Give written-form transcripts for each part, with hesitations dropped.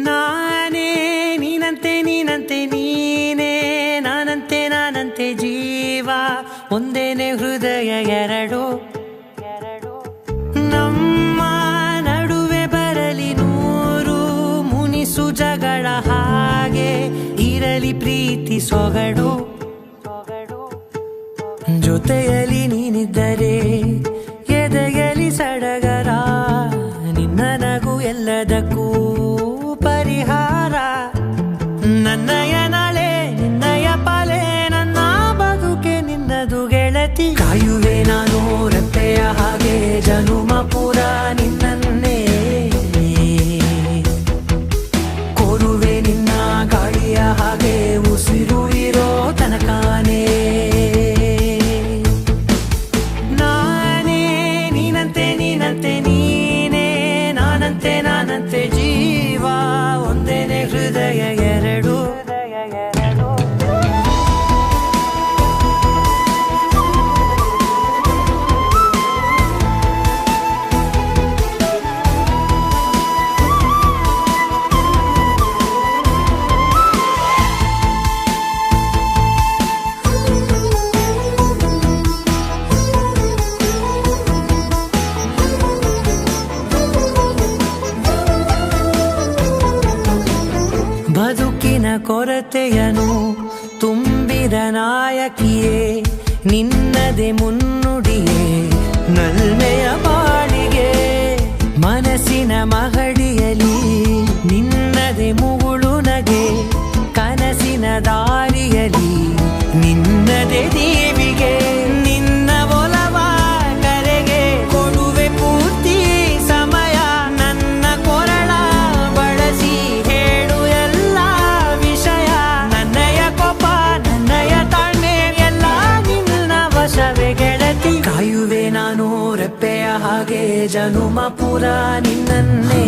ನಾನೇ ನೀನಂತೆ ನೀನಂತೆ ನೀನೇ ನಾನಂತೆ ನಾನಂತೆ ಜೀವ ಒಂದೇನೆ ಹೃದಯ ಎರಡು ನಮ್ಮ ನಡುವೆ ಬರಲಿ ನೂರು ಮುನಿಸು ಜಗಳ ಹಾಗೆ ಇರಲಿ ಪ್ರೀತಿ ಸೊಗಡು ಜೊತೆಯಲ್ಲಿ ನೀನಿದ್ದರೆ ಎದೆಯಲಿ ಸಡಗರ ನಿನ್ನ ನಗು ಎಲ್ಲದಕ್ಕೂ ಪರಿಹಾರ ನನ್ನಯ ನಾಳೆ ನಿನ್ನಯ ಪಾಲೆ ನನ್ನ ಬದುಕೆ ನಿನ್ನದು ಗೆಳತಿ ಕಾಯುವೆ ನಾನು ರೆಪ್ಪೆಯ ಹಾಗೆ ಜನುಮ ಪೂರ ನಿನ್ನನ್ನೇ ಕೋರುವೆ ನಿನ್ನ ಗಾಳಿಯ ಹಾಗೆ ಉಸಿರು ಇರೋ ತನಕಾನೇ ನಾನೇ ನೀನಂತೆ ನೀನಂತೆ ನೀನೇ ನಾನಂತೆ ನಾನಂತೆ ಜೀವ ಒಂದೇನೆ ಹೃದಯ ಎರಡು ಬದುಕಿನ ಕೊರತೆಯನು ತುಂಬಿದ ನಾಯಕಿಯೇ ನಿನ್ನದೆ ಮುನ್ನುಡಿಯೇ ನಲ್ಮೆಯ ಬಾಳಿಗೆ ಮನಸ್ಸಿನ ಮಹಡಿಯಲಿ ನಿನ್ನದೆ ಮುಗುಳು ನಗೆ ಕನಸಿನ ದಾರಿಯಲಿ ನಿನ್ನದೆ ದೀವಿಗೆ ನಿನ್ನ ಒಲವ ಕರೆಗೆ ಕೊಡುವೆ ಪೂರ್ತಿ ಸಮಯ ನನ್ನ ಕೊರಳ ಬಳಸಿ ಹೇಳು ಎಲ್ಲ ವಿಷಯ ನನ್ನಯ ಕೋಪ ನನ್ನಯ ತಾಳ್ಮೆ ಎಲ್ಲ ನಿನ್ನ ವಶವೇ ಗೆಳತಿ ಕಾಯುವೆ ನಾನು ರೆಪ್ಪೆಯ ಹಾಗೆ ಜನುಮ ಪೂರ ನಿನ್ನನ್ನೇ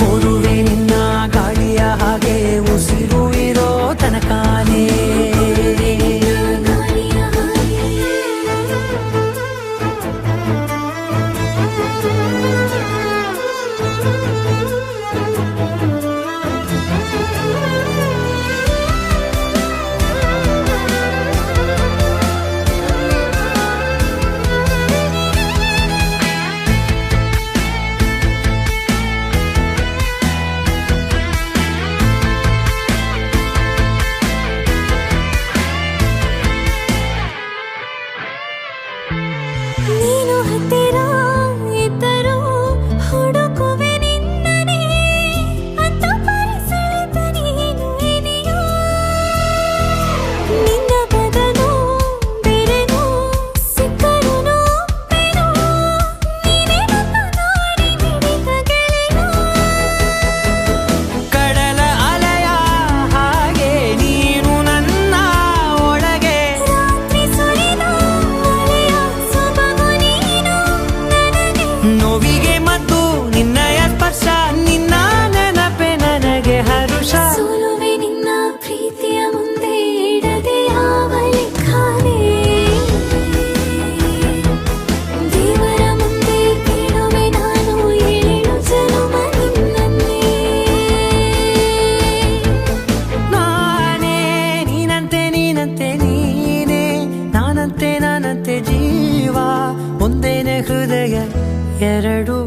ಕೋರುವೆ ನಿನ್ನ ಗಾಳಿಯ ಹಾಗೆ ಉಸಿರು ಇರೋ ತನಕಾನೇ ನೀನು ಹತ್ತಿರ ಇದ್ದರೂ ಹುಡುಕುವೆ ನಿನ್ನನೇ ಅಂತ ಪರಿಸೆಳೆದ ನೀನು ಇದೆಯೋ ನಿನ್ನ ಬದಲು ಬೇರೆನೋ ಸಿಕ್ಕರೂ ನೋವೆನೋ ನೀನೇ ನನ್ನ ನಾಡಿ ಮಿಡಿದ ಗೆಳೆಯ ಕಡಲ ಅಲೆಯ ಹಾಗೆ ನೀನು ನನ್ನ ಒಳಗೆ ರಾತ್ರಿ ಸುರಿದ ಮಳೆಯ ಸೊಬಗು ನೀನು ನನಗೆ ನೋವಿಗೆ ಮತ್ತು ನಿನ್ನಯ ಸ್ಪರ್ಶ ನಿನ್ನ ನೆನಪೆ ನನಗೆ ಹರುಷ ಸೋಲುವೆ ನಿನ್ನ ಪ್ರೀತಿಯ ಮುಂದೆ ಇಡದೆ ಯಾವ ಲೆಕ್ಕನೇ ದೇವರ ಮುಂದೆ ಕೇಳುವೆ ನಾನು 7 ಜನುಮ ನಿನ್ನನ್ನೇ ನಾನೇ ನೀನಂತೆ ನೀನಂತೆ ನೀನೇ ನಾನಂತೆ ನಾನಂತೆ ಜೀವ ಒಂದೇನೆ ಹೃದಯ ಎರಡು